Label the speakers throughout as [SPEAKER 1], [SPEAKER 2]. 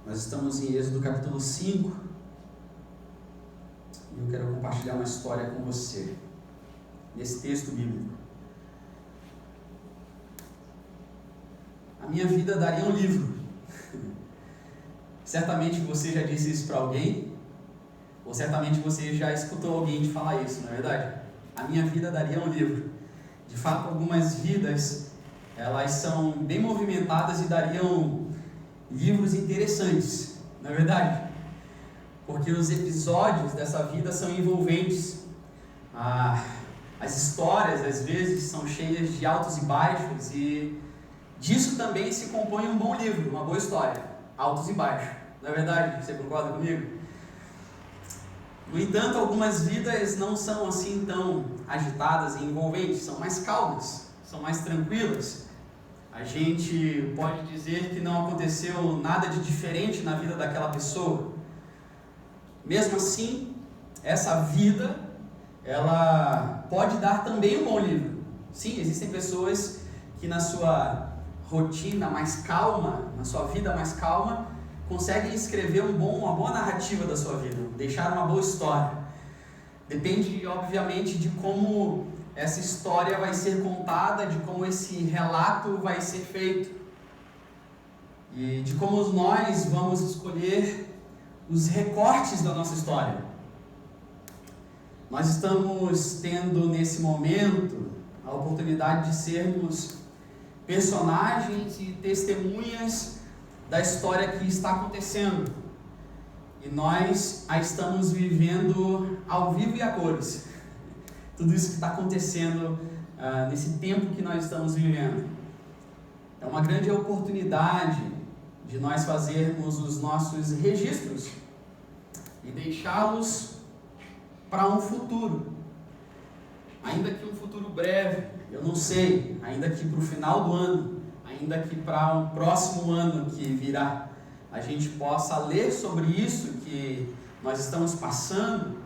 [SPEAKER 1] Nós estamos em Êxodo capítulo 5 e eu quero compartilhar uma história com você nesse texto bíblico. A minha vida daria um livro. Certamente você já disse isso para alguém, ou certamente você já escutou alguém te falar isso, não é verdade? A minha vida daria um livro. De fato, algumas vidas, elas são bem movimentadas e dariam livros interessantes, não é verdade? Porque os episódios dessa vida são envolventes. As histórias, às vezes, são cheias de altos e baixos, e disso também se compõe um bom livro, uma boa história, altos e baixos, não é verdade? Você concorda comigo? No entanto, algumas vidas não são assim tão agitadas e envolventes, são mais calmas, são mais tranquilas. A gente pode dizer que não aconteceu nada de diferente na vida daquela pessoa. Mesmo assim, essa vida, ela pode dar também um bom livro. Sim, existem pessoas que na sua rotina mais calma, na sua vida mais calma, conseguem escrever uma boa narrativa da sua vida, deixar uma boa história. Depende, obviamente, de como essa história vai ser contada, de como esse relato vai ser feito e de como nós vamos escolher os recortes da nossa história. Nós estamos tendo nesse momento a oportunidade de sermos personagens e testemunhas da história que está acontecendo, e nós a estamos vivendo ao vivo e a cores. Tudo isso que está acontecendo nesse tempo que nós estamos vivendo. É uma grande oportunidade de nós fazermos os nossos registros e deixá-los para um futuro. Ainda que um futuro breve, eu não sei, ainda que para o final do ano, ainda que para um próximo ano que virá, a gente possa ler sobre isso que nós estamos passando,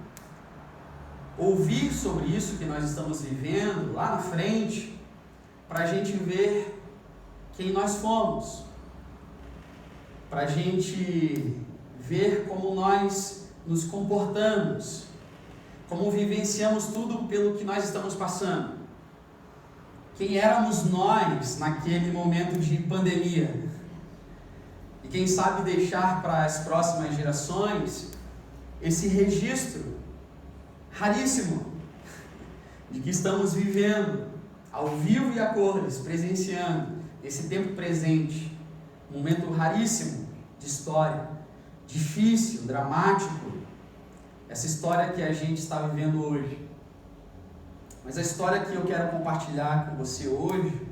[SPEAKER 1] ouvir sobre isso que nós estamos vivendo lá na frente, para a gente ver quem nós fomos, para a gente ver como nós nos comportamos, como vivenciamos tudo pelo que nós estamos passando, quem éramos nós naquele momento de pandemia, e quem sabe deixar para as próximas gerações esse registro raríssimo de que estamos vivendo ao vivo e a cores, presenciando esse tempo presente, um momento raríssimo de história, difícil, dramático, essa história que a gente está vivendo hoje. Mas a história que eu quero compartilhar com você hoje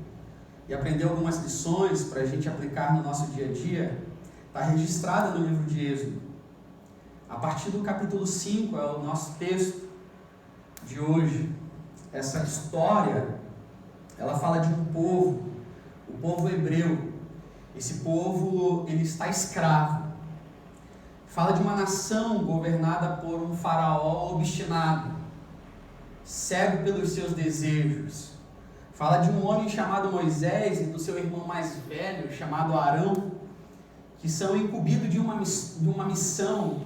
[SPEAKER 1] e aprender algumas lições para a gente aplicar no nosso dia a dia, está registrada no livro de Êxodo. A partir do capítulo 5 é o nosso texto de hoje. Essa história, ela fala de um povo, o povo hebreu. Esse povo, ele está escravo. Fala de uma nação governada por um faraó obstinado, cego pelos seus desejos. Fala de um homem chamado Moisés e do seu irmão mais velho, chamado Arão, que são incumbidos de uma missão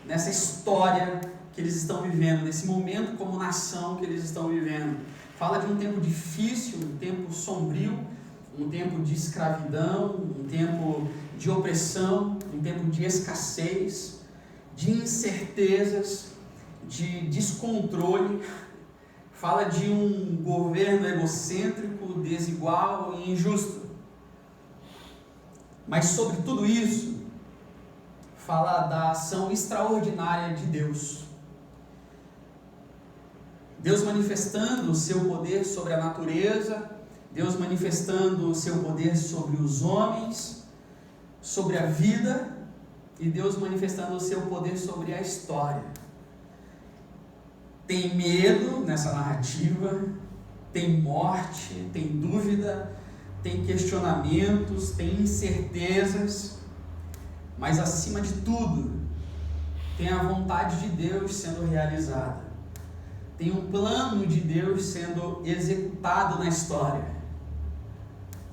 [SPEAKER 1] nessa história que eles estão vivendo, nesse momento como nação que eles estão vivendo. Fala de um tempo difícil, um tempo sombrio, um tempo de escravidão, um tempo de opressão, um tempo de escassez, de incertezas, de descontrole. Fala de um governo egocêntrico, desigual e injusto. Mas sobre tudo isso, fala da ação extraordinária de Deus. Deus manifestando o seu poder sobre a natureza, Deus manifestando o seu poder sobre os homens, sobre a vida, e Deus manifestando o seu poder sobre a história. Tem medo nessa narrativa, tem morte, tem dúvida, tem questionamentos, tem incertezas, mas acima de tudo, tem a vontade de Deus sendo realizada. Tem um plano de Deus sendo executado na história.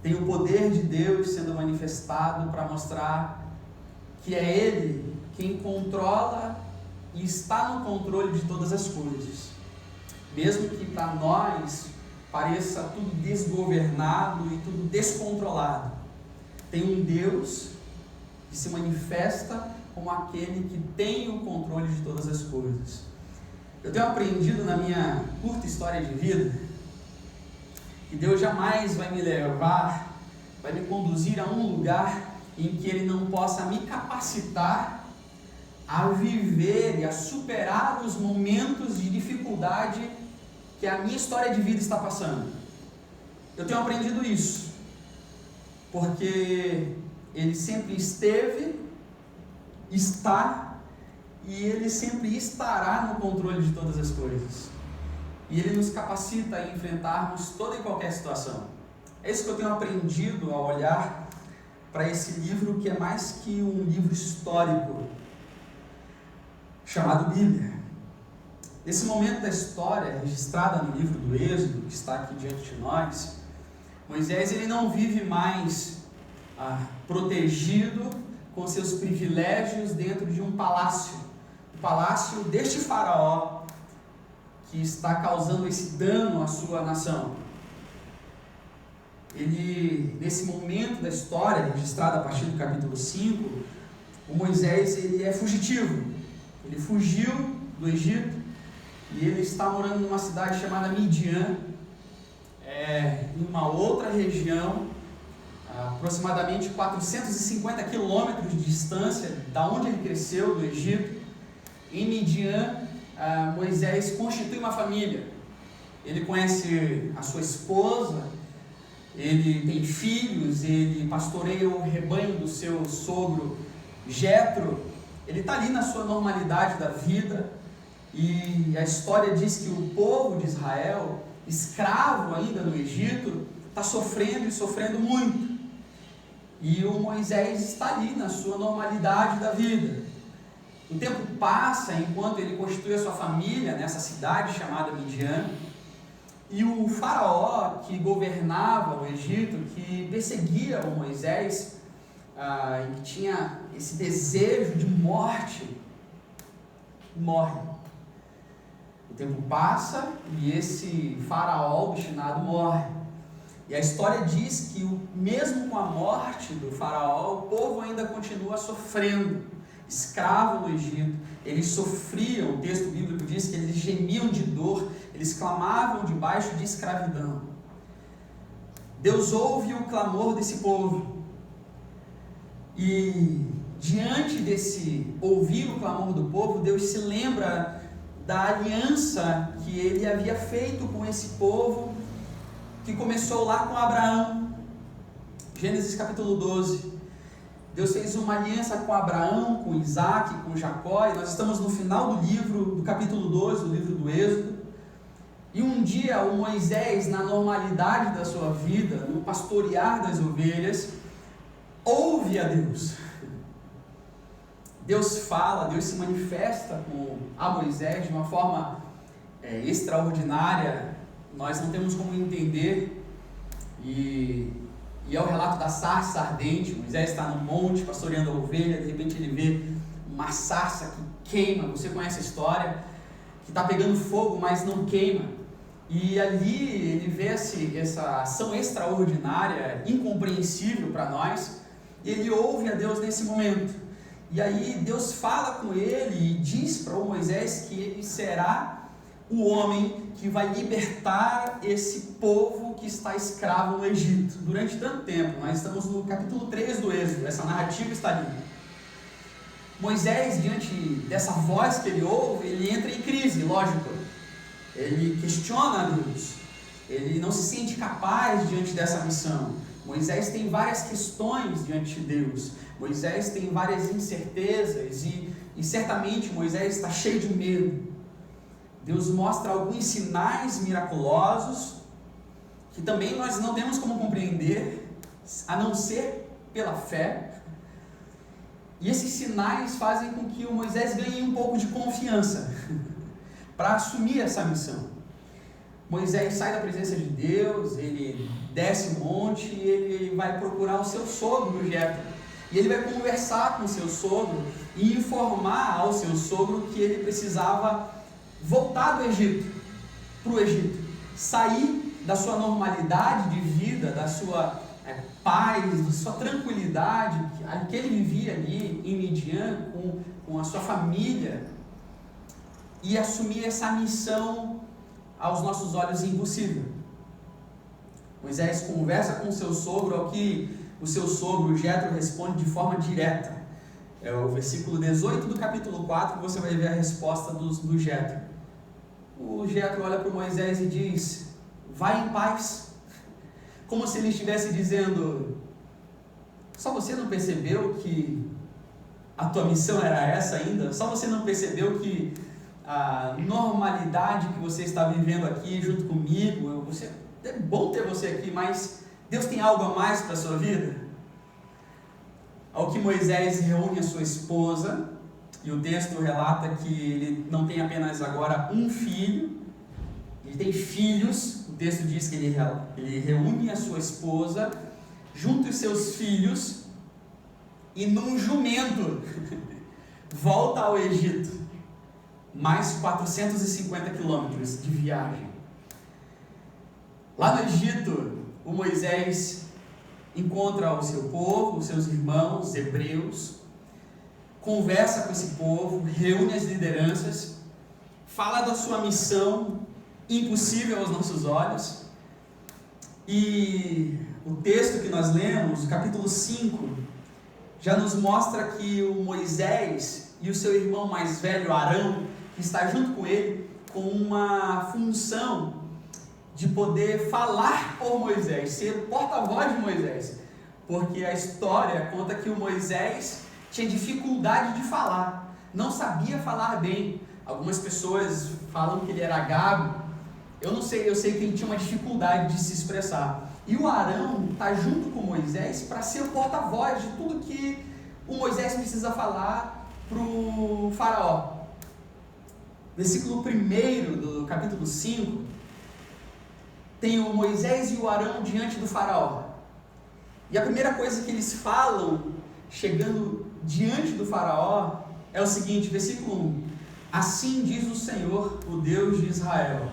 [SPEAKER 1] Tem o poder de Deus sendo manifestado para mostrar que é Ele quem controla e está no controle de todas as coisas. Mesmo que para nós pareça tudo desgovernado e tudo descontrolado, tem um Deus que se manifesta como aquele que tem o controle de todas as coisas. Eu tenho aprendido na minha curta história de vida que Deus jamais vai me levar, vai me conduzir a um lugar em que Ele não possa me capacitar a viver e a superar os momentos de dificuldade que a minha história de vida está passando. Eu tenho aprendido isso, porque Ele sempre esteve, está e Ele sempre estará no controle de todas as coisas. E Ele nos capacita a enfrentarmos toda e qualquer situação. É isso que eu tenho aprendido ao olhar para esse livro, que é mais que um livro histórico, chamado Bíblia. Nesse momento da história, registrada no livro do Êxodo, que está aqui diante de nós, Moisés ele não vive mais protegido com seus privilégios dentro de um palácio. O palácio deste faraó que está causando esse dano à sua nação. Ele, nesse momento da história, registrada a partir do capítulo 5, o Moisés ele é fugitivo. Ele fugiu do Egito e ele está morando numa cidade chamada Midian, em uma outra região, aproximadamente 450 quilômetros de distância da onde ele cresceu, do Egito. Em Midian, Moisés constitui uma família. Ele conhece a sua esposa, ele tem filhos, ele pastoreia o rebanho do seu sogro Jetro. Ele está ali na sua normalidade da vida, e a história diz que o povo de Israel, escravo ainda no Egito, está sofrendo e sofrendo muito. E o Moisés está ali na sua normalidade da vida. O tempo passa enquanto ele constitui a sua família nessa cidade chamada Midian, e o faraó que governava o Egito, que perseguia o Moisés, e que tinha esse desejo de morte, morre. O tempo passa e esse faraó obstinado morre. E a história diz que mesmo com a morte do faraó, o povo ainda continua sofrendo, escravo no Egito. Eles sofriam, o texto bíblico diz que eles gemiam de dor, eles clamavam debaixo de escravidão. Deus ouve o clamor desse povo. E diante desse ouvir o clamor do povo, Deus se lembra da aliança que Ele havia feito com esse povo, que começou lá com Abraão. Gênesis capítulo 12. Deus fez uma aliança com Abraão, com Isaac, com Jacó, e nós estamos no final do livro, do capítulo 12, do livro do Êxodo. E um dia o Moisés, na normalidade da sua vida, no pastorear das ovelhas, ouve a Deus. Deus fala, Deus se manifesta a Moisés de uma forma extraordinária. Nós não temos como entender, e é o relato da sarça ardente. Moisés está no monte pastoreando a ovelha, de repente ele vê uma sarça que queima. Você conhece a história, que está pegando fogo, mas não queima. E ali ele vê essa ação extraordinária, incompreensível para nós, e ele ouve a Deus nesse momento. E aí Deus fala com ele e diz para o Moisés que ele será o homem que vai libertar esse povo que está escravo no Egito durante tanto tempo. Nós estamos no capítulo 3 do Êxodo, essa narrativa está ali. Moisés, diante dessa voz que ele ouve, ele entra em crise, lógico. Ele questiona a Deus, ele não se sente capaz diante dessa missão. Moisés tem várias questões diante de Deus, Moisés tem várias incertezas e certamente Moisés está cheio de medo. Deus mostra alguns sinais miraculosos que também nós não temos como compreender, a não ser pela fé. E esses sinais fazem com que o Moisés ganhe um pouco de confiança para assumir essa missão. Moisés sai da presença de Deus, ele desce o monte e ele vai procurar o seu sogro Jetro. E ele vai conversar com o seu sogro e informar ao seu sogro que ele precisava voltar do Egito, para o Egito, sair da sua normalidade de vida, da sua paz, da sua tranquilidade, que ele vivia ali em Midian, com a sua família, e assumir essa missão aos nossos olhos impossível. Moisés conversa com o seu sogro, ao que o seu sogro Jetro responde de forma direta. É o versículo 18 do capítulo 4 que você vai ver a resposta do Jetro. O Jetro olha para o Moisés e diz: vai em paz. Como se ele estivesse dizendo: só você não percebeu que a tua missão era essa ainda? Só você não percebeu que a normalidade que você está vivendo aqui junto comigo, é bom ter você aqui, mas Deus tem algo a mais para a sua vida? Ao que Moisés reúne a sua esposa, e o texto relata que ele não tem apenas agora um filho, ele tem filhos. O texto diz que ele reúne a sua esposa, junto os seus filhos, e num jumento volta ao Egito, mais 450 quilômetros de viagem. Lá no Egito, o Moisés encontra o seu povo, os seus irmãos hebreus, conversa com esse povo, reúne as lideranças, fala da sua missão impossível aos nossos olhos. E o texto que nós lemos, o capítulo 5, já nos mostra que o Moisés e o seu irmão mais velho, Arão, que está junto com ele, com uma função de poder falar por Moisés, ser o porta-voz de Moisés, porque a história conta que o Moisés tinha dificuldade de falar, não sabia falar bem. Algumas pessoas falam que ele era gago, eu não sei, eu sei que ele tinha uma dificuldade de se expressar. E o Arão está junto com Moisés para ser o porta-voz de tudo que o Moisés precisa falar para o faraó. Versículo 1 do capítulo 5, tem o Moisés e o Arão diante do faraó. E a primeira coisa que eles falam, chegando diante do faraó, é o seguinte, versículo 1. Assim diz o Senhor, o Deus de Israel: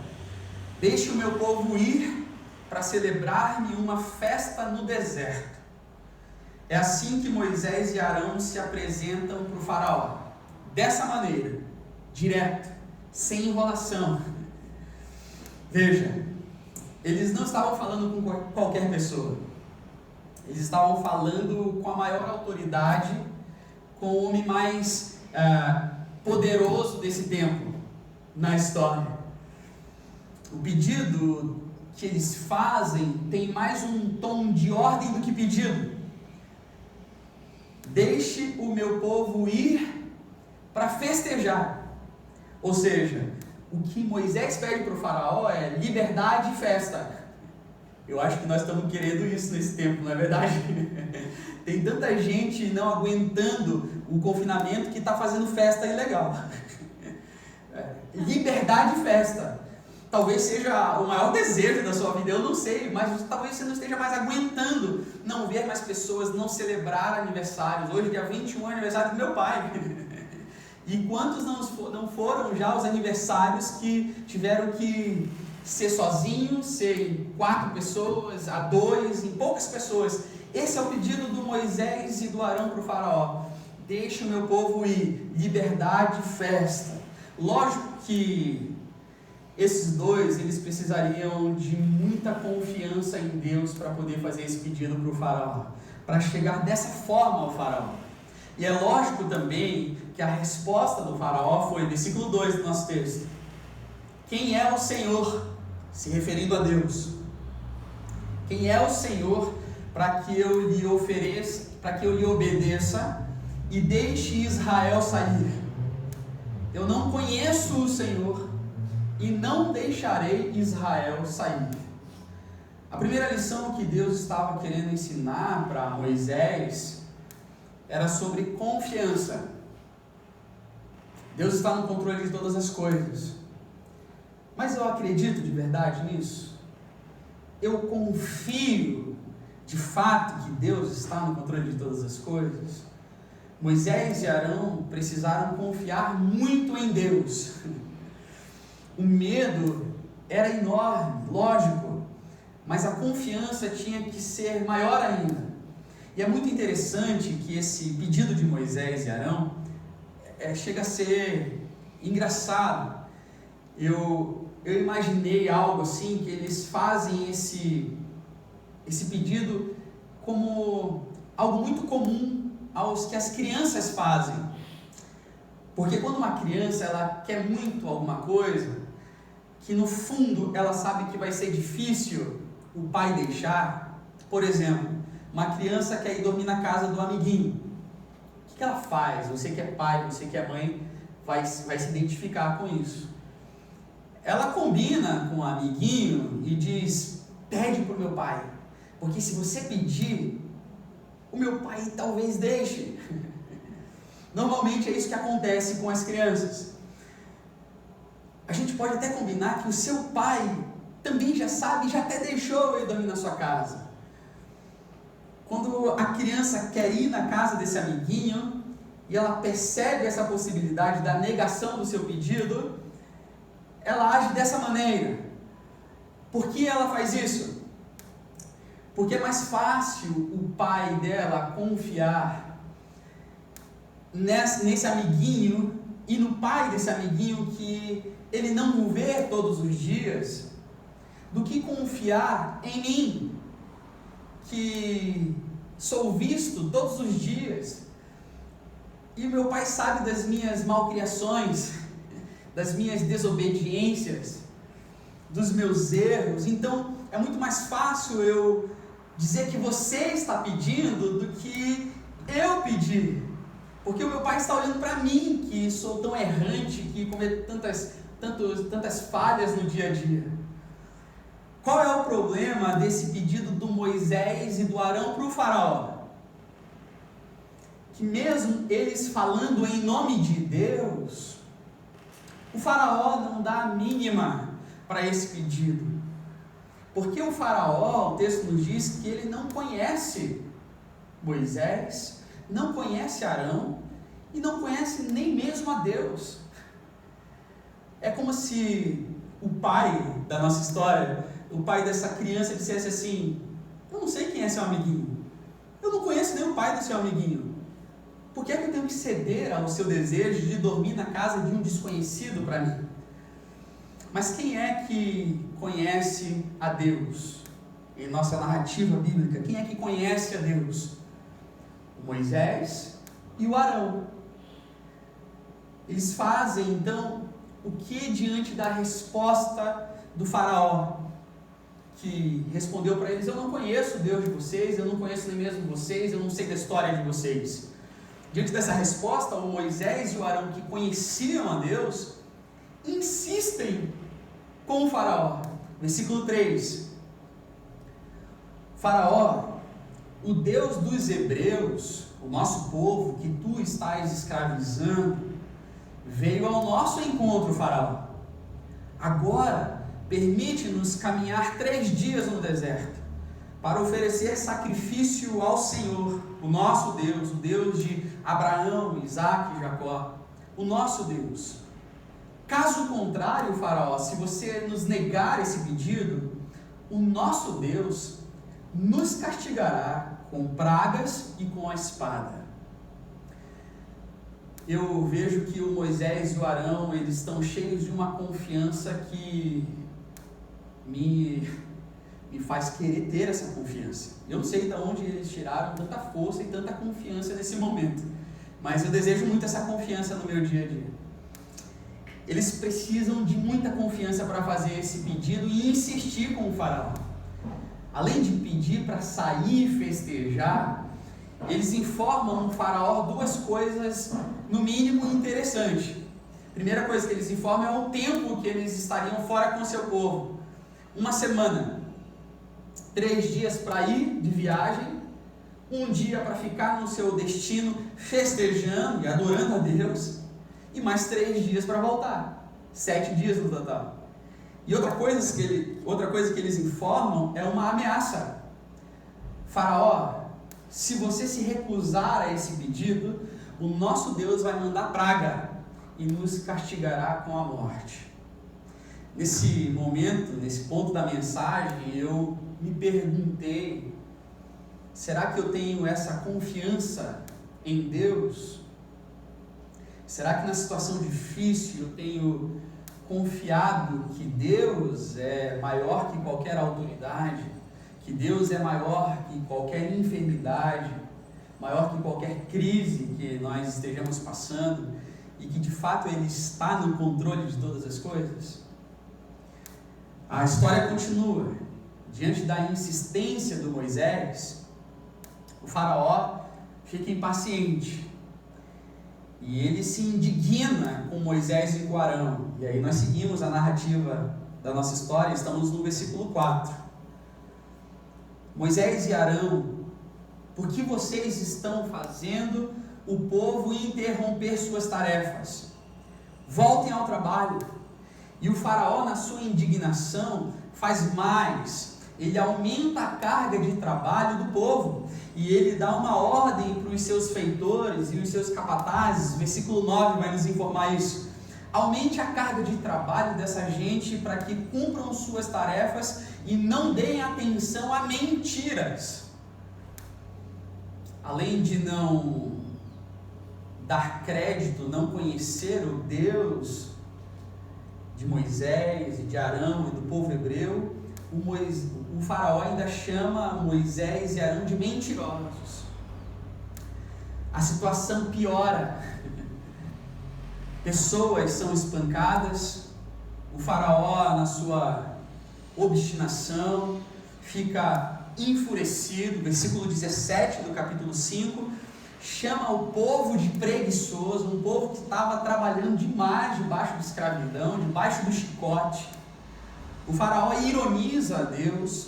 [SPEAKER 1] deixe o meu povo ir para celebrar-me uma festa no deserto. É assim que Moisés e Arão se apresentam para o faraó. Dessa maneira, direto, sem enrolação. Veja, eles não estavam falando com qualquer pessoa. Eles estavam falando com a maior autoridade, com o homem mais poderoso desse tempo na história. O pedido que eles fazem tem mais um tom de ordem do que pedido. Deixe o meu povo ir para festejar. Ou seja, o que Moisés pede para o faraó é liberdade e festa. Eu acho que nós estamos querendo isso nesse tempo, não é verdade? Tem tanta gente não aguentando o confinamento que está fazendo festa ilegal. Liberdade e festa. Talvez seja o maior desejo da sua vida, eu não sei, mas talvez você não esteja mais aguentando não ver mais pessoas, não celebrar aniversários. Hoje, dia 21, é aniversário do meu pai. E quantos não foram já os aniversários que tiveram que ser sozinhos, ser em 4 pessoas, a 2, em poucas pessoas? Esse é o pedido do Moisés e do Arão para o faraó. Deixe o meu povo ir, liberdade e festa. Lógico que esses dois, eles precisariam de muita confiança em Deus para poder fazer esse pedido para o faraó, para chegar dessa forma ao faraó. E é lógico também que a resposta do faraó foi, versículo 2 do nosso texto: quem é o Senhor? Se referindo a Deus. Quem é o Senhor para que eu lhe ofereça, para que eu lhe obedeça e deixe Israel sair? Eu não conheço o Senhor e não deixarei Israel sair. A primeira lição que Deus estava querendo ensinar para Moisés era sobre confiança. Deus está no controle de todas as coisas. Mas eu acredito de verdade nisso? Eu confio de fato que Deus está no controle de todas as coisas, Moisés e Arão precisaram confiar muito em Deus. O medo era enorme, lógico, mas a confiança tinha que ser maior ainda. E é muito interessante que esse pedido de Moisés e Arão chega a ser engraçado. Eu imaginei algo assim, que eles fazem esse pedido como algo muito comum aos que as crianças fazem. Porque quando uma criança ela quer muito alguma coisa, que no fundo ela sabe que vai ser difícil o pai deixar. Por exemplo, uma criança quer ir dormir na casa do amiguinho. O que ela faz? Você que é pai, você que é mãe, vai se identificar com isso. Ela combina com o amiguinho e diz: pede para o meu pai, porque se você pedir, o meu pai talvez deixe. Normalmente é isso que acontece com as crianças. A gente pode até combinar que o seu pai também já sabe, já até deixou eu dormir na sua casa. Quando a criança quer ir na casa desse amiguinho e ela percebe essa possibilidade da negação do seu pedido, ela age dessa maneira. Por que ela faz isso? Porque é mais fácil o pai dela confiar nesse amiguinho e no pai desse amiguinho que ele não o vê todos os dias, do que confiar em mim, que sou visto todos os dias, e o meu pai sabe das minhas malcriações, das minhas desobediências, dos meus erros. Então é muito mais fácil eu dizer que você está pedindo do que eu pedir, porque o meu pai está olhando para mim, que sou tão errante, que cometo tantas falhas no dia a dia. Qual é o problema desse pedido do Moisés e do Arão para o faraó? Que mesmo eles falando em nome de Deus, o faraó não dá a mínima para esse pedido. Porque o faraó, o texto nos diz que ele não conhece Moisés, não conhece Arão e não conhece nem mesmo a Deus. É como se o pai da nossa história, o pai dessa criança dissesse assim: eu não sei quem é seu amiguinho, eu não conheço nem o pai do seu amiguinho, por que é que eu tenho que ceder ao seu desejo de dormir na casa de um desconhecido para mim? Mas quem é que conhece a Deus? Em nossa narrativa bíblica, quem é que conhece a Deus? O Moisés e o Arão. Eles fazem então o que diante da resposta do faraó, que respondeu para eles: eu não conheço o Deus de vocês, eu não conheço nem mesmo vocês, eu não sei da história de vocês. Diante dessa resposta, o Moisés e o Arão, que conheciam a Deus, insistem com o faraó. Versículo 3: Faraó, o Deus dos hebreus, o nosso povo que tu estás escravizando, veio ao nosso encontro, faraó. Agora permite-nos caminhar 3 dias no deserto, para oferecer sacrifício ao Senhor, o nosso Deus, o Deus de Abraão, Isaque e Jacó, o nosso Deus. Caso contrário, faraó, se você nos negar esse pedido, o nosso Deus nos castigará com pragas e com a espada. Eu vejo que o Moisés e o Arão, eles estão cheios de uma confiança que me faz querer ter essa confiança. Eu não sei de onde eles tiraram tanta força e tanta confiança nesse momento, mas eu desejo muito essa confiança no meu dia a dia. Eles precisam de muita confiança para fazer esse pedido e insistir com o faraó. Além de pedir para sair e festejar, eles informam o faraó 2 coisas, no mínimo, interessantes. A primeira coisa que eles informam é o tempo que eles estariam fora com seu povo. 1 semana, 3 dias para ir de viagem, 1 dia para ficar no seu destino festejando e adorando a Deus, e mais 3 dias para voltar, 7 dias no total. E outra coisa que eles informam é uma ameaça. Faraó, se você se recusar a esse pedido, o nosso Deus vai mandar praga e nos castigará com a morte. Nesse momento, nesse ponto da mensagem, eu me perguntei, será que eu tenho essa confiança em Deus? Será que na situação difícil eu tenho confiado que Deus é maior que qualquer autoridade, que Deus é maior que qualquer enfermidade, maior que qualquer crise que nós estejamos passando e que de fato Ele está no controle de todas as coisas? A história continua. Diante da insistência do Moisés, o faraó fica impaciente e ele se indigna com Moisés e com Arão. E aí nós seguimos a narrativa da nossa história, estamos no versículo 4. Moisés e Arão, por que vocês estão fazendo o povo interromper suas tarefas? Voltem ao trabalho. E o faraó, na sua indignação, faz mais. Ele aumenta a carga de trabalho do povo. E ele dá uma ordem para os seus feitores e os seus capatazes. Versículo 9 vai nos informar isso. Aumente a carga de trabalho dessa gente para que cumpram suas tarefas e não deem atenção a mentiras. Além de não dar crédito, não conhecer o Deus de Moisés e de Arão e do povo hebreu, o faraó ainda chama Moisés e Arão de mentirosos. A situação piora. Pessoas são espancadas. O faraó, na sua obstinação, fica enfurecido. Versículo 17 do capítulo 5, chama o povo de preguiçoso, um povo que estava trabalhando demais debaixo de escravidão, debaixo do chicote. O faraó ironiza a Deus,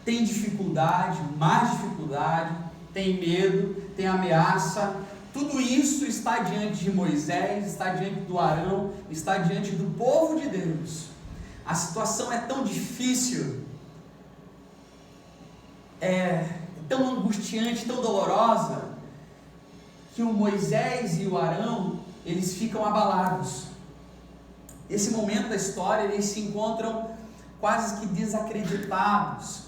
[SPEAKER 1] tem dificuldade, mais dificuldade, tem medo, tem ameaça. Tudo isso está diante de Moisés, está diante do Arão, está diante do povo de Deus. A situação é tão difícil, tão angustiante, tão dolorosa, que o Moisés e o Arão, eles ficam abalados. Nesse momento da história, eles se encontram quase que desacreditados.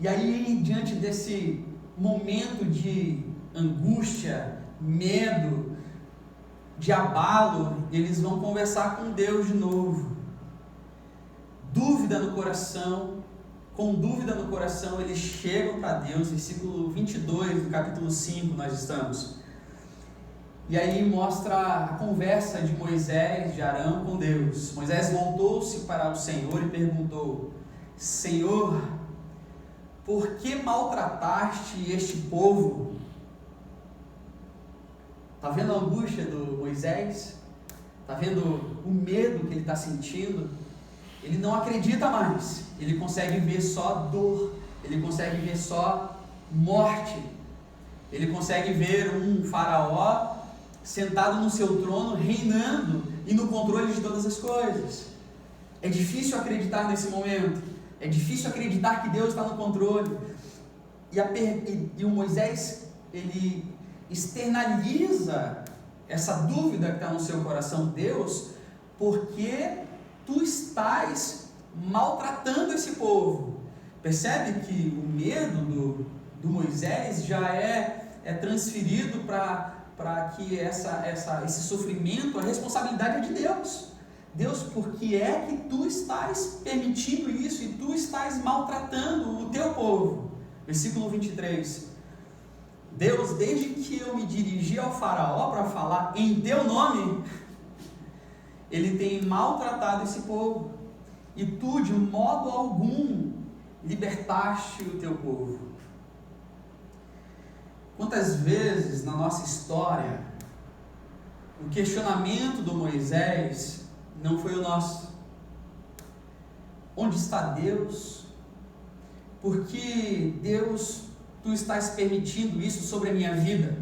[SPEAKER 1] E aí, diante desse momento de angústia, medo, de abalo, eles vão conversar com Deus de novo. Dúvida no coração, com dúvida no coração, eles chegam para Deus, versículo 22 do capítulo 5 nós estamos. E aí mostra a conversa de Moisés, de Arão com Deus. Moisés voltou-se para o Senhor e perguntou: Senhor, por que maltrataste este povo? Está vendo a angústia do Moisés? Está vendo o medo que ele está sentindo? Ele não acredita mais. Ele consegue ver só dor. Ele consegue ver só morte. Ele consegue ver um faraó sentado no seu trono, reinando e no controle de todas as coisas. É difícil acreditar nesse momento. É difícil acreditar que Deus está no controle. E o Moisés, ele externaliza essa dúvida que está no seu coração. Deus, por que tu estás maltratando esse povo? Percebe que o medo do Moisés já é transferido para que esse sofrimento, a responsabilidade é de Deus. Deus, por que é que tu estás permitindo isso e tu estás maltratando o teu povo? Versículo 23. Deus, desde que eu me dirigi ao faraó para falar em teu nome, ele tem maltratado esse povo, e tu de modo algum libertaste o teu povo. Quantas vezes na nossa história o questionamento do Moisés não foi o nosso? Onde está Deus? Por que Deus, tu estás permitindo isso sobre a minha vida?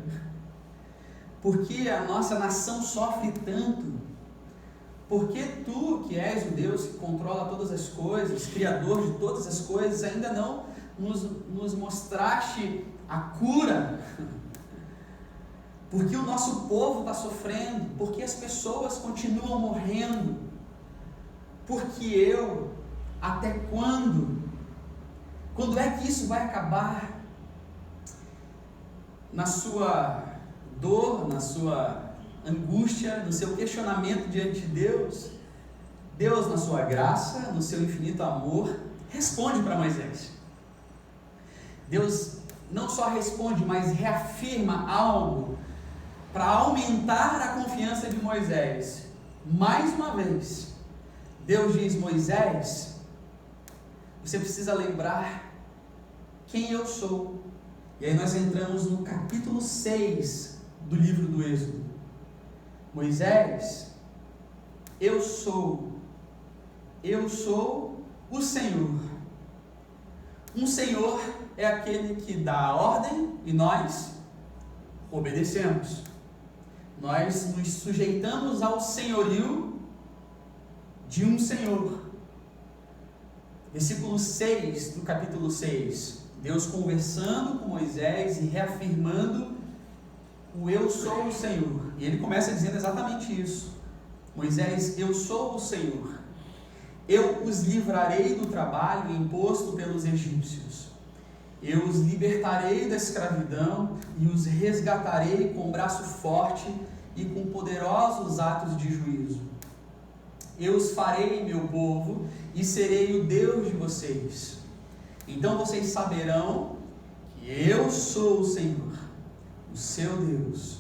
[SPEAKER 1] Por que a nossa nação sofre tanto? Por que tu, que és o Deus que controla todas as coisas, Criador de todas as coisas, ainda nos mostraste a cura. Porque o nosso povo está sofrendo, porque as pessoas continuam morrendo, porque até quando? Quando é que isso vai acabar? Na sua dor, na sua angústia, no seu questionamento diante de Deus, Deus, na sua graça, no seu infinito amor, responde para Moisés. Deus não só responde, mas reafirma algo para aumentar a confiança de Moisés. Mais uma vez, Deus diz: Moisés, você precisa lembrar quem eu sou. E aí nós entramos no capítulo 6 do livro do Êxodo. Moisés, eu sou o Senhor. Um Senhor é aquele que dá a ordem e nós obedecemos. Nós nos sujeitamos ao senhorio de um Senhor. Versículo 6 do capítulo 6. Deus conversando com Moisés e reafirmando o eu sou o Senhor. E ele começa dizendo exatamente isso. Moisés, eu sou o Senhor. Eu os livrarei do trabalho imposto pelos egípcios. Eu os libertarei da escravidão e os resgatarei com braço forte e com poderosos atos de juízo. Eu os farei meu povo e serei o Deus de vocês. Então vocês saberão que eu sou o Senhor, o seu Deus,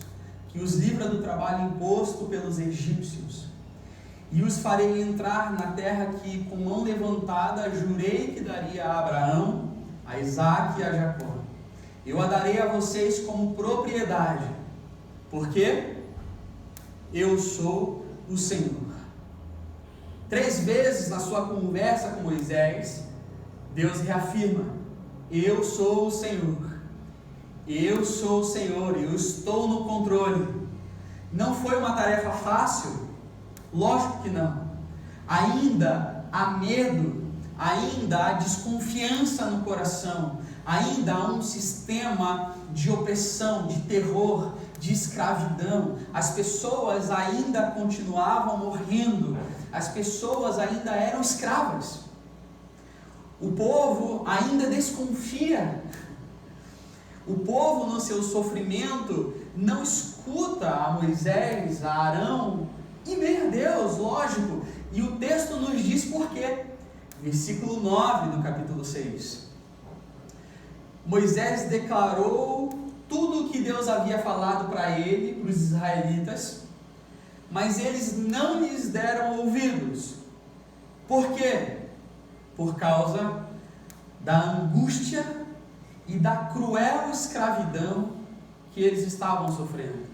[SPEAKER 1] que os livra do trabalho imposto pelos egípcios. E os farei entrar na terra que, com mão levantada, jurei que daria a Abraão, a Isaque e a Jacó. Eu a darei a vocês como propriedade, porque eu sou o Senhor. 3 vezes na sua conversa com Moisés, Deus reafirma: eu sou o Senhor. Eu sou o Senhor, eu estou no controle. Não foi uma tarefa fácil? Lógico que não. Ainda há medo, ainda há desconfiança no coração, ainda há um sistema de opressão, de terror, de escravidão. As pessoas ainda continuavam morrendo, as pessoas ainda eram escravas. O povo ainda desconfia. O povo, no seu sofrimento, não escuta a Moisés, a Arão e nem a Deus, lógico. E o texto nos diz por quê. Versículo 9 do capítulo 6. Moisés declarou tudo o que Deus havia falado para ele, para os israelitas, mas eles não lhes deram ouvidos. Por quê? Por causa da angústia e da cruel escravidão que eles estavam sofrendo.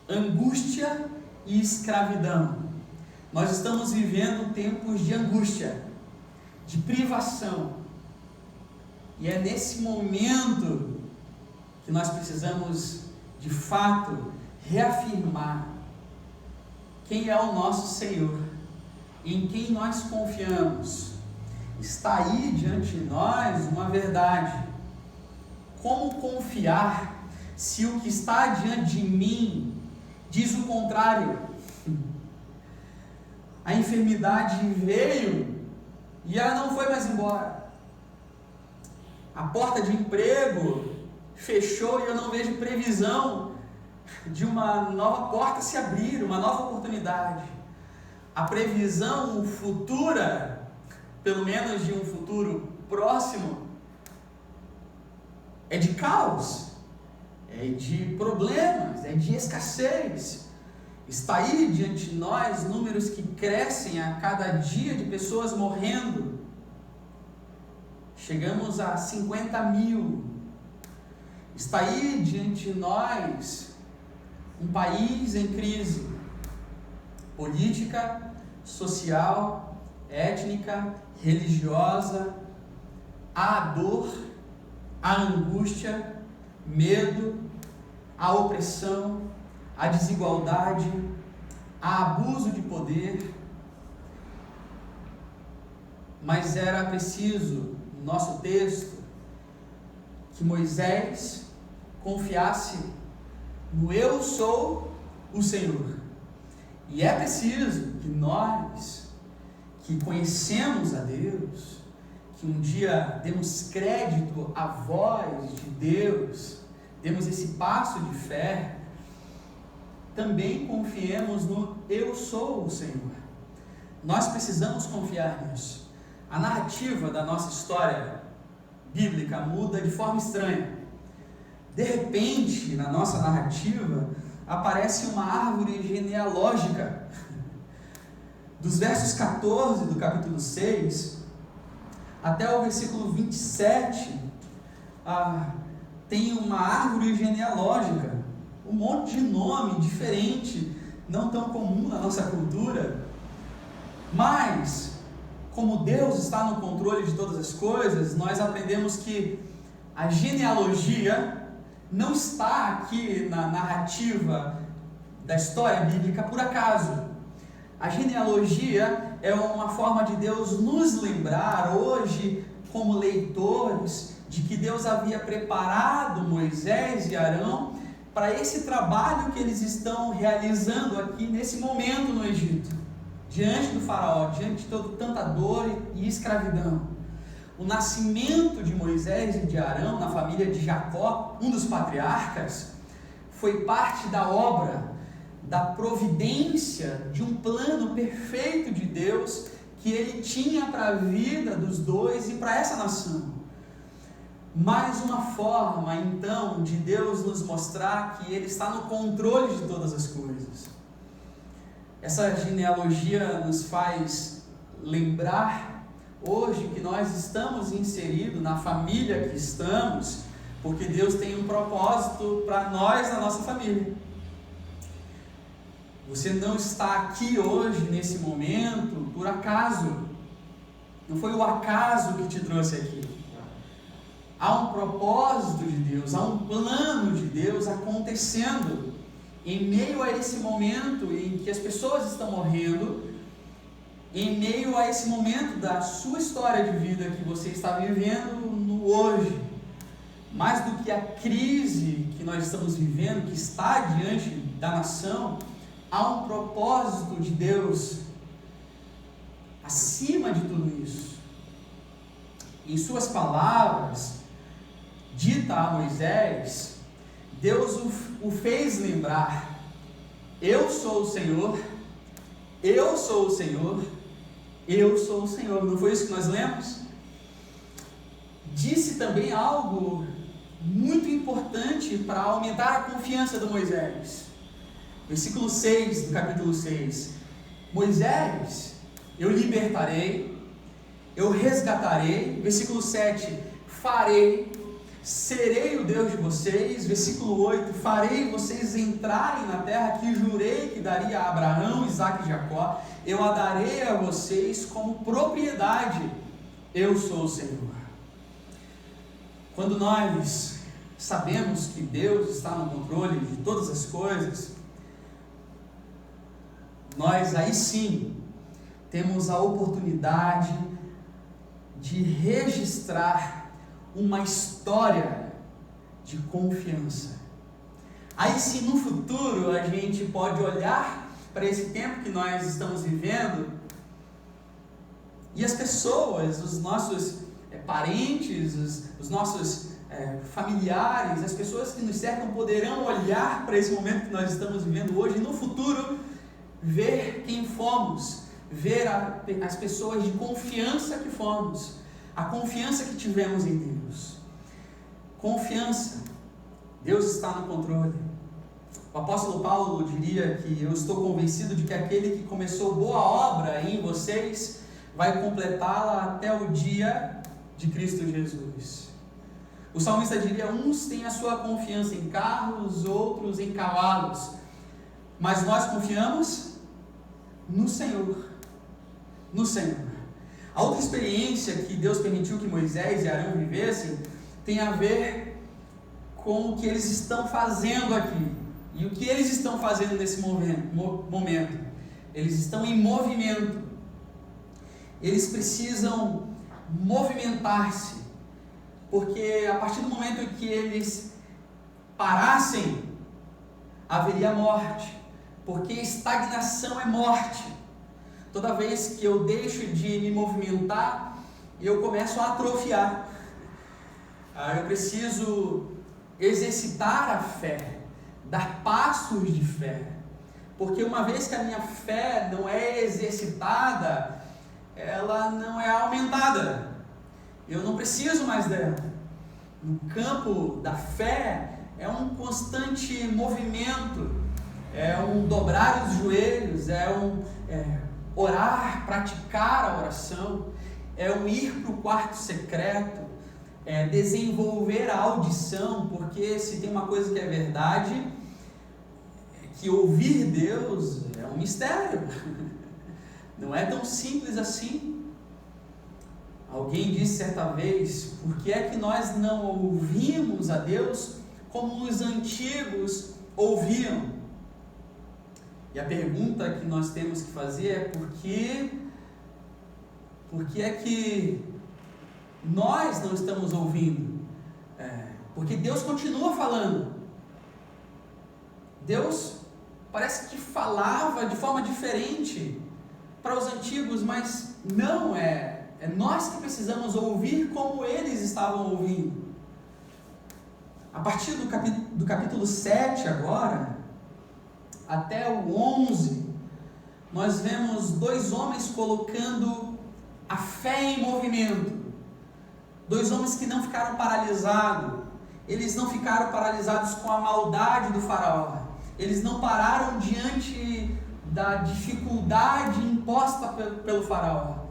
[SPEAKER 1] Angústia e escravidão. Nós estamos vivendo tempos de angústia, de privação. E é nesse momento que nós precisamos, de fato, reafirmar quem é o nosso Senhor, em quem nós confiamos. Está aí diante de nós uma verdade. Como confiar se o que está diante de mim diz o contrário? A enfermidade veio e ela não foi mais embora. A porta de emprego fechou e eu não vejo previsão de uma nova porta se abrir, uma nova oportunidade. A previsão futura, pelo menos de um futuro próximo, é de caos, é de problemas, é de escassez. Está aí diante de nós números que crescem a cada dia de pessoas morrendo. Chegamos a 50 mil. Está aí diante de nós um país em crise política, social, étnica, religiosa. Há dor, há angústia, medo, há opressão, há desigualdade, há abuso de poder. Mas era preciso nosso texto, que Moisés confiasse no eu sou o Senhor. E é preciso que nós, que conhecemos a Deus, que um dia demos crédito à voz de Deus, demos esse passo de fé, também confiemos no eu sou o Senhor. Nós precisamos confiar nisso. A narrativa da nossa história bíblica muda de forma estranha. De repente, na nossa narrativa, aparece uma árvore genealógica. Dos versos 14 do capítulo 6 até o versículo 27, tem uma árvore genealógica, um monte de nome diferente, não tão comum na nossa cultura, mas, como Deus está no controle de todas as coisas, nós aprendemos que a genealogia não está aqui na narrativa da história bíblica por acaso. A genealogia é uma forma de Deus nos lembrar hoje, como leitores, de que Deus havia preparado Moisés e Arão para esse trabalho que eles estão realizando aqui nesse momento no Egito, diante do faraó, diante de tanta dor e escravidão. O nascimento de Moisés e de Arão na família de Jacó, um dos patriarcas, foi parte da obra, da providência de um plano perfeito de Deus que ele tinha para a vida dos dois e para essa nação. Mais uma forma, então, de Deus nos mostrar que Ele está no controle de todas as coisas. Essa genealogia nos faz lembrar hoje que nós estamos inseridos na família que estamos, porque Deus tem um propósito para nós na nossa família. Você não está aqui hoje, nesse momento, por acaso. Não foi o acaso que te trouxe aqui. Há um propósito de Deus, há um plano de Deus acontecendo em meio a esse momento em que as pessoas estão morrendo, em meio a esse momento da sua história de vida que você está vivendo no hoje. Mais do que a crise que nós estamos vivendo, que está diante da nação, há um propósito de Deus acima de tudo isso. Em suas palavras, dita a Moisés, Deus o fez lembrar: eu sou o Senhor, eu sou o Senhor, eu sou o Senhor. Não foi isso que nós lemos? Disse também algo muito importante para aumentar a confiança de Moisés. Versículo 6 do capítulo 6. Moisés, eu libertarei, eu resgatarei. Versículo 7, farei, serei o Deus de vocês. Versículo 8, farei vocês entrarem na terra que jurei que daria a Abraão, Isaque e Jacó. Eu a darei a vocês como propriedade. Eu sou o Senhor. Quando nós sabemos que Deus está no controle de todas as coisas, nós aí sim temos a oportunidade de registrar uma história de confiança. Aí sim, no futuro, a gente pode olhar para esse tempo que nós estamos vivendo e as pessoas, os nossos parentes, os nossos familiares, as pessoas que nos cercam poderão olhar para esse momento que nós estamos vivendo hoje e no futuro ver quem fomos, ver as pessoas de confiança que fomos, a confiança que tivemos em Deus. Confiança. Deus está no controle. O apóstolo Paulo diria que eu estou convencido de que aquele que começou boa obra em vocês vai completá-la até o dia de Cristo Jesus. O salmista diria: uns têm a sua confiança em carros, outros em cavalos, mas nós confiamos no Senhor. No Senhor. A outra experiência que Deus permitiu que Moisés e Arão vivessem tem a ver com o que eles estão fazendo aqui. E o que eles estão fazendo nesse momento? Eles estão em movimento. Eles precisam movimentar-se, porque a partir do momento em que eles parassem, haveria morte, porque estagnação é morte. Toda vez que eu deixo de me movimentar, eu começo a atrofiar. Eu preciso exercitar a fé, dar passos de fé, porque uma vez que a minha fé não é exercitada, ela não é aumentada. Eu não preciso mais dela. No campo da fé é um constante movimento, é um dobrar os joelhos, é um orar, praticar a oração, é um ir para o quarto secreto, é desenvolver a audição, porque se tem uma coisa que é verdade, é que ouvir Deus é um mistério, não é tão simples assim. Alguém disse certa vez: por que é que nós não ouvimos a Deus como os antigos ouviam? E a pergunta que nós temos que fazer é: por que é que nós não estamos ouvindo? Porque Deus continua falando. Deus parece que falava de forma diferente para os antigos, mas não é nós que precisamos ouvir como eles estavam ouvindo. A partir do capítulo 7 agora, até o 11, nós vemos dois homens colocando a fé em movimento. Dois homens que não ficaram paralisados. Eles não ficaram paralisados com a maldade do faraó. Eles não pararam diante da dificuldade imposta pelo faraó.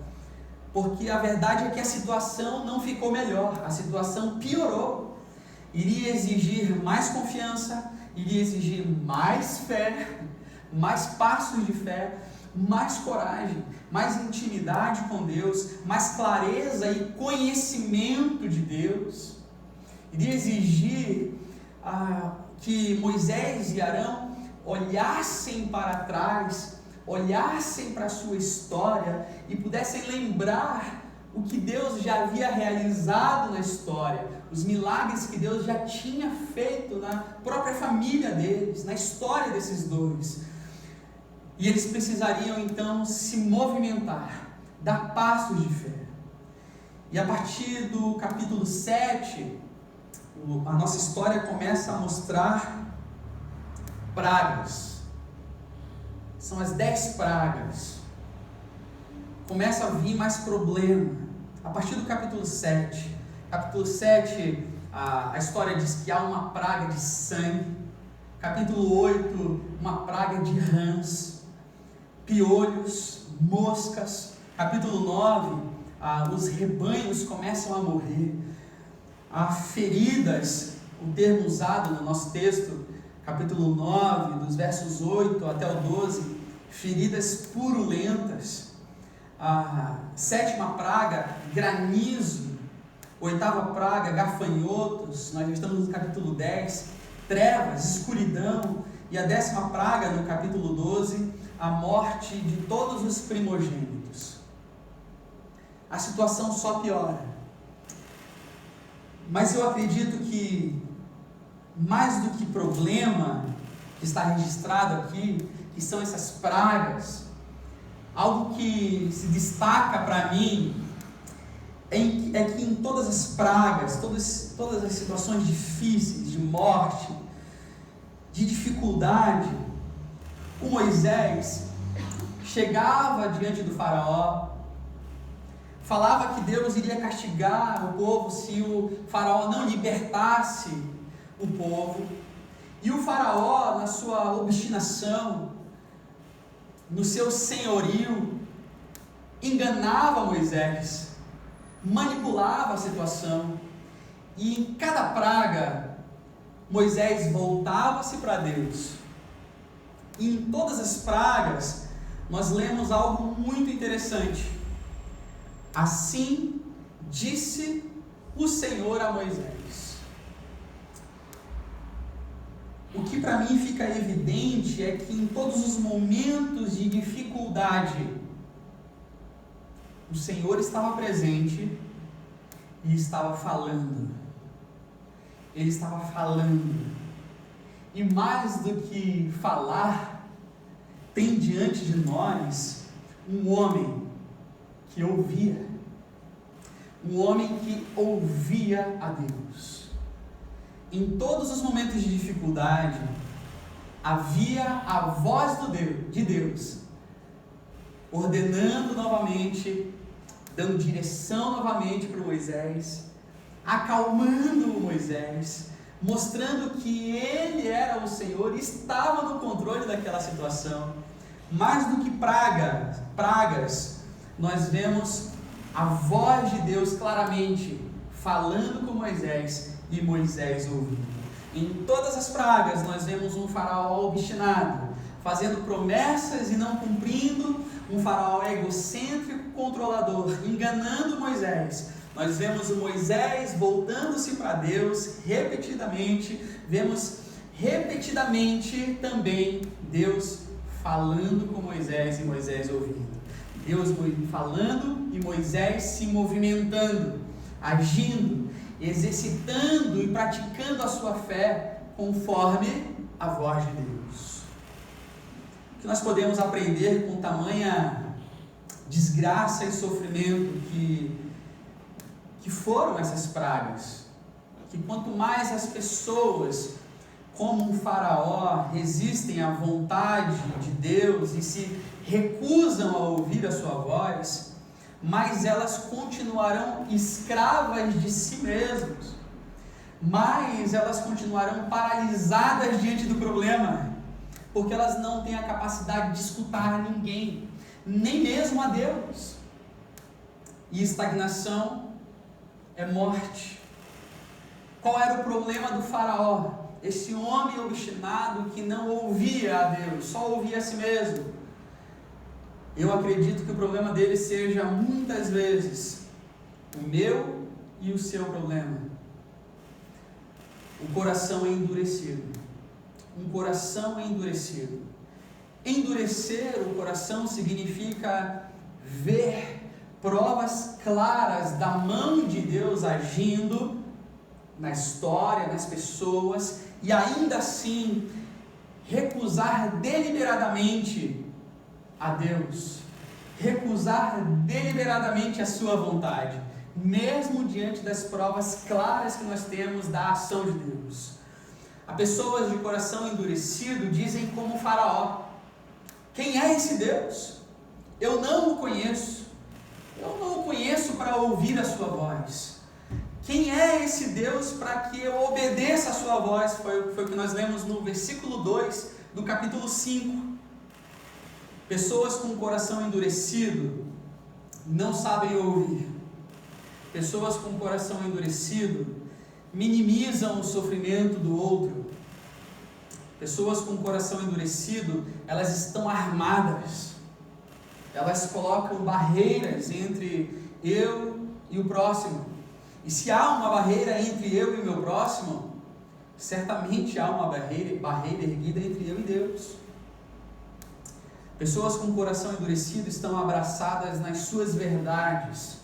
[SPEAKER 1] Porque a verdade é que a situação não ficou melhor, a situação piorou. Iria exigir mais confiança, iria exigir mais fé, mais passos de fé, mais coragem, mais intimidade com Deus, mais clareza e conhecimento de Deus. Iria exigir que Moisés e Arão olhassem para trás, olhassem para a sua história e pudessem lembrar o que Deus já havia realizado na história, os milagres que Deus já tinha feito na própria família deles, na história desses dois. E eles precisariam então se movimentar, dar passos de fé. E a partir do capítulo 7, a nossa história começa a mostrar pragas. São as 10 pragas. Começa a vir mais problema. A partir do capítulo 7. Capítulo 7, a história diz que há uma praga de sangue. Capítulo 8, uma praga de rãs, piolhos, moscas. Capítulo 9, os rebanhos começam a morrer. Há feridas, o termo usado no nosso texto, capítulo 9, dos versos 8 até o 12, feridas purulentas. A 7ª praga, granizo. 8ª praga, gafanhotos. Nós já estamos no capítulo 10, trevas, escuridão. E a 10ª praga, no capítulo 12, a morte de todos os primogênitos. A situação só piora. Mas eu acredito que, mais do que problema que está registrado aqui, que são essas pragas, algo que se destaca para mim é que em todas as pragas, todas as situações difíceis, de morte, de dificuldade, o Moisés chegava diante do faraó, falava que Deus iria castigar o povo se o faraó não libertasse o povo. E o faraó, na sua obstinação, no seu senhorio, enganava Moisés, manipulava a situação. E em cada praga, Moisés voltava-se para Deus. E em todas as pragas, nós lemos algo muito interessante. Assim disse o Senhor a Moisés. O que para mim fica evidente é que em todos os momentos de dificuldade, o Senhor estava presente e estava falando. Ele estava falando. E mais do que falar, tem diante de nós um homem que ouvia. Um homem que ouvia a Deus. Em todos os momentos de dificuldade, havia a voz de Deus, ordenando novamente, dando direção novamente para Moisés, acalmando Moisés, mostrando que ele era o Senhor e estava no controle daquela situação. Mais do que pragas, nós vemos a voz de Deus claramente falando com Moisés e Moisés ouvindo. Em todas as pragas nós vemos um faraó obstinado, fazendo promessas e não cumprindo, um faraó egocêntrico, controlador, enganando Moisés. Nós vemos o Moisés voltando-se para Deus repetidamente, vemos repetidamente também Deus falando com Moisés e Moisés ouvindo. Deus falando e Moisés se movimentando, agindo, exercitando e praticando a sua fé conforme a voz de Deus. O que nós podemos aprender com tamanha desgraça e sofrimento que foram essas pragas? Que quanto mais as pessoas, como um faraó, resistem à vontade de Deus e se recusam a ouvir a sua voz, mais elas continuarão escravas de si mesmas, mais elas continuarão paralisadas diante do problema, porque elas não têm a capacidade de escutar ninguém, nem mesmo a Deus. E estagnação é morte. Qual era o problema do faraó? Esse homem obstinado que não ouvia a Deus, só ouvia a si mesmo. Eu acredito que o problema dele seja muitas vezes o meu e o seu problema. O coração é endurecido. Um coração endurecido. Endurecer o coração significa ver provas claras da mão de Deus agindo na história, nas pessoas, e ainda assim recusar deliberadamente a Deus, recusar deliberadamente a sua vontade, mesmo diante das provas claras que nós temos da ação de Deus. As pessoas de coração endurecido dizem como Faraó: quem é esse Deus? Eu não o conheço. Eu não o conheço para ouvir a sua voz. Quem é esse Deus para que eu obedeça a sua voz? Foi o que nós lemos no versículo 2 do capítulo 5. Pessoas com o coração endurecido não sabem ouvir. Pessoas com o coração endurecido minimizam o sofrimento do outro. Pessoas com o coração endurecido, elas estão armadas. Elas colocam barreiras entre eu e o próximo. E se há uma barreira entre eu e o meu próximo, certamente há uma barreira erguida entre eu e Deus. Pessoas com o coração endurecido estão abraçadas nas suas verdades,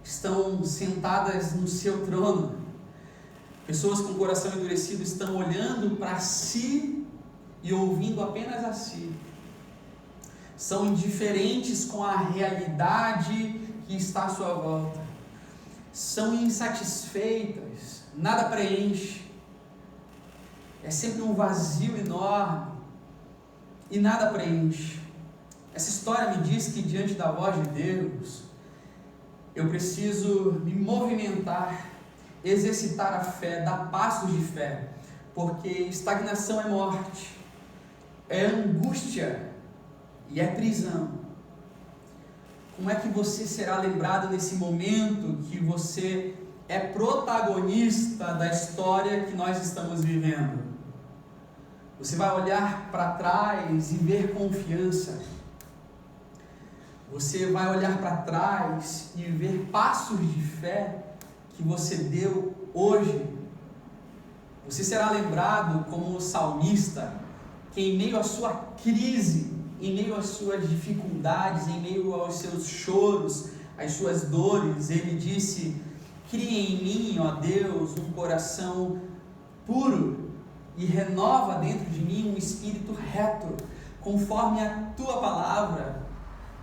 [SPEAKER 1] estão sentadas no seu trono. Pessoas com o coração endurecido estão olhando para si e ouvindo apenas a si. São indiferentes com a realidade que está à sua volta. São insatisfeitas, nada preenche. É sempre um vazio enorme e nada preenche. Essa história me diz que diante da voz de Deus, eu preciso me movimentar, exercitar a fé, dar passos de fé, porque estagnação é morte, é angústia e é prisão. Como é que você será lembrado nesse momento que você é protagonista da história que nós estamos vivendo? Você vai olhar para trás e ver confiança. Você vai olhar para trás e ver passos de fé que você deu hoje. Você será lembrado como o salmista, que em meio à sua crise, em meio às suas dificuldades, em meio aos seus choros, às suas dores, ele disse: Cria em mim, ó Deus, um coração puro e renova dentro de mim um espírito reto, conforme a tua palavra,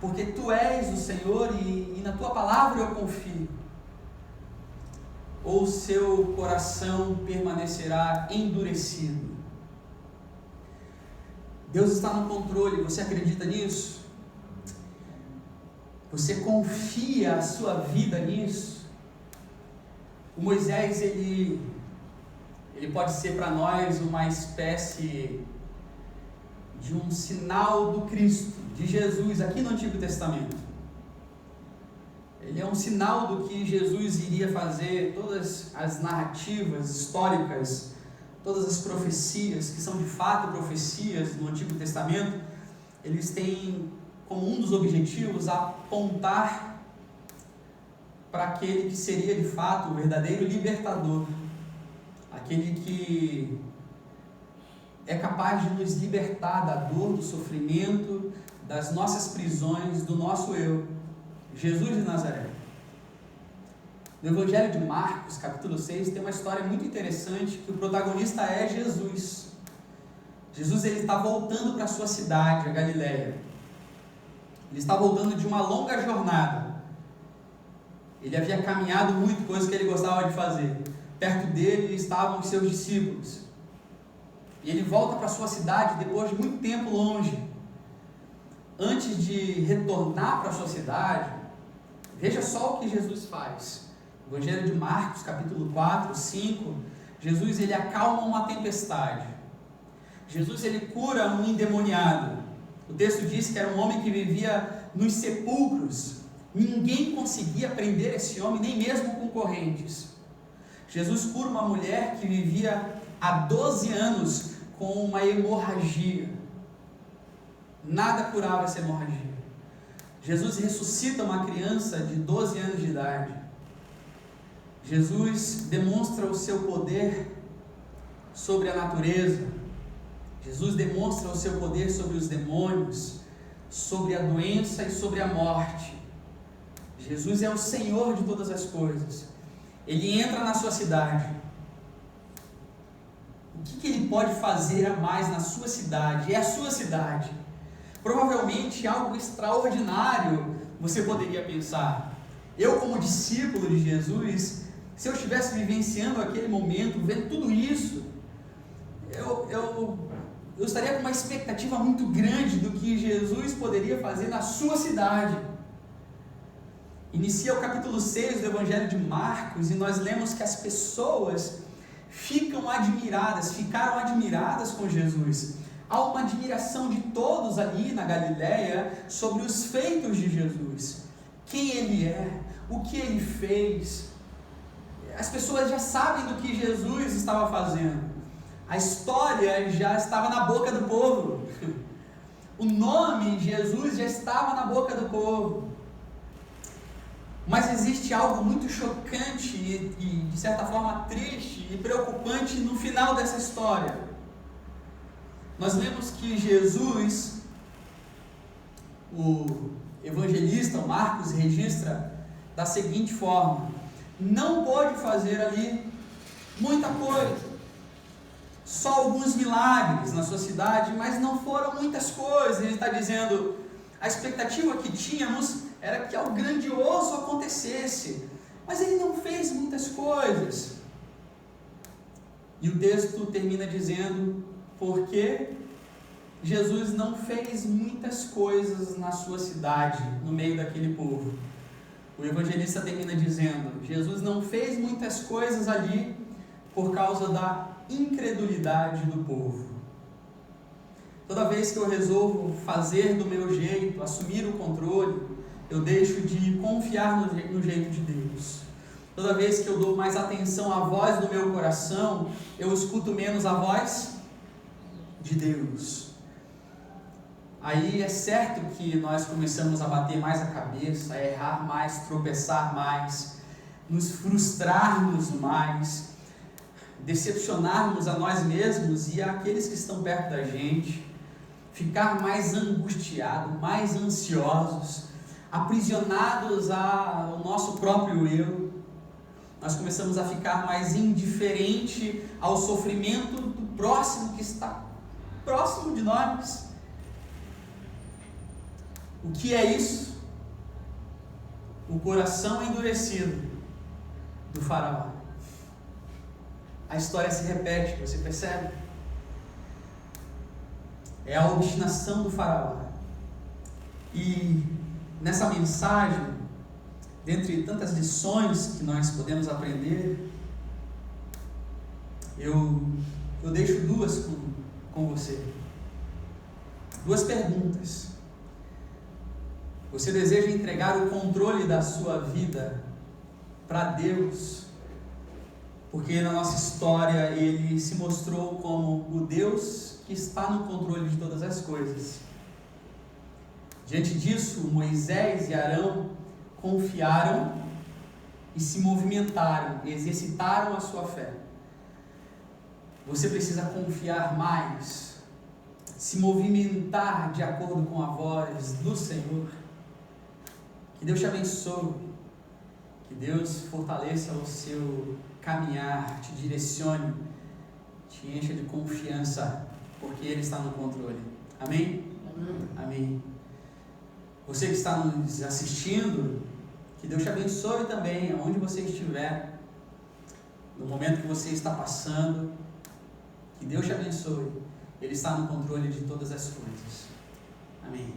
[SPEAKER 1] porque tu és o Senhor e na tua palavra eu confio. Ou seu coração permanecerá endurecido? Deus está no controle, você acredita nisso? Você confia a sua vida nisso? O Moisés, ele pode ser para nós uma espécie de um sinal do Cristo, de Jesus, aqui no Antigo Testamento. Ele é um sinal do que Jesus iria fazer. Todas as narrativas históricas, todas as profecias, que são de fato profecias no Antigo Testamento, eles têm como um dos objetivos apontar para aquele que seria de fato o verdadeiro libertador, aquele que é capaz de nos libertar da dor, do sofrimento, das nossas prisões, do nosso eu, Jesus de Nazaré. No Evangelho de Marcos, capítulo 6, tem uma história muito interessante, que o protagonista é Jesus. Jesus, ele está voltando para a sua cidade, a Galileia. Ele está voltando de uma longa jornada. Ele havia caminhado muito, coisa que ele gostava de fazer. Perto dele estavam os seus discípulos. E ele volta para a sua cidade depois de muito tempo longe. Antes de retornar para a sua cidade, veja só o que Jesus faz. No Evangelho de Marcos, capítulo 4, 5, Jesus, ele acalma uma tempestade. Jesus, ele cura um endemoniado. O texto diz que era um homem que vivia nos sepulcros. Ninguém conseguia prender esse homem, nem mesmo com correntes. Jesus cura uma mulher que vivia há 12 anos com uma hemorragia. Nada curava essa hemorragia. Jesus ressuscita uma criança de 12 anos de idade. Jesus demonstra o seu poder sobre a natureza. Jesus demonstra o seu poder sobre os demônios, sobre a doença e sobre a morte. Jesus é o Senhor de todas as coisas. Ele entra na sua cidade. O que ele pode fazer a mais na sua cidade? É a sua cidade. Provavelmente algo extraordinário você poderia pensar. Eu, como discípulo de Jesus, se eu estivesse vivenciando aquele momento, vendo tudo isso, eu estaria com uma expectativa muito grande do que Jesus poderia fazer na sua cidade. Inicia o capítulo 6 do Evangelho de Marcos e nós lemos que as pessoas ficaram admiradas com Jesus. Há uma admiração de todos ali na Galileia sobre os feitos de Jesus. Quem ele é, o que ele fez. As pessoas já sabem do que Jesus estava fazendo. A história já estava na boca do povo. O nome Jesus já estava na boca do povo. Mas existe algo muito chocante e de certa forma triste e preocupante no final dessa história. Nós lemos que Jesus, o evangelista, o Marcos, registra da seguinte forma: não pôde fazer ali muita coisa, só alguns milagres na sua cidade, mas não foram muitas coisas. Ele está dizendo, a expectativa que tínhamos era que algo grandioso acontecesse, mas ele não fez muitas coisas. E o texto termina dizendo, porque Jesus não fez muitas coisas na sua cidade, no meio daquele povo. O evangelista termina dizendo, Jesus não fez muitas coisas ali por causa da incredulidade do povo. Toda vez que eu resolvo fazer do meu jeito, assumir o controle, eu deixo de confiar no jeito de Deus. Toda vez que eu dou mais atenção à voz do meu coração, eu escuto menos a voz de Deus. Aí é certo que nós começamos a bater mais a cabeça, a errar mais, tropeçar mais, nos frustrarmos mais, decepcionarmos a nós mesmos e àqueles que estão perto da gente, ficar mais angustiados, mais ansiosos, aprisionados ao nosso próprio eu. nós começamos a ficar mais indiferente ao sofrimento do próximo que está próximo de nós. O que é isso? O coração endurecido do faraó. A história se repete, você percebe? É a obstinação do faraó. E nessa mensagem, dentre tantas lições que nós podemos aprender, eu deixo duas com você. Duas perguntas. Você deseja entregar o controle da sua vida para Deus? Porque na nossa história Ele se mostrou como o Deus que está no controle de todas as coisas. Diante disso, Moisés e Arão confiaram e se movimentaram, exercitaram a sua fé. Você precisa confiar mais, se movimentar de acordo com a voz do Senhor. Que Deus te abençoe, que Deus fortaleça o seu caminhar, te direcione, te encha de confiança, porque Ele está no controle. Amém? Amém. Amém. Você que está nos assistindo, que Deus te abençoe também, aonde você estiver, no momento que você está passando, que Deus te abençoe. Ele está no controle de todas as coisas. Amém.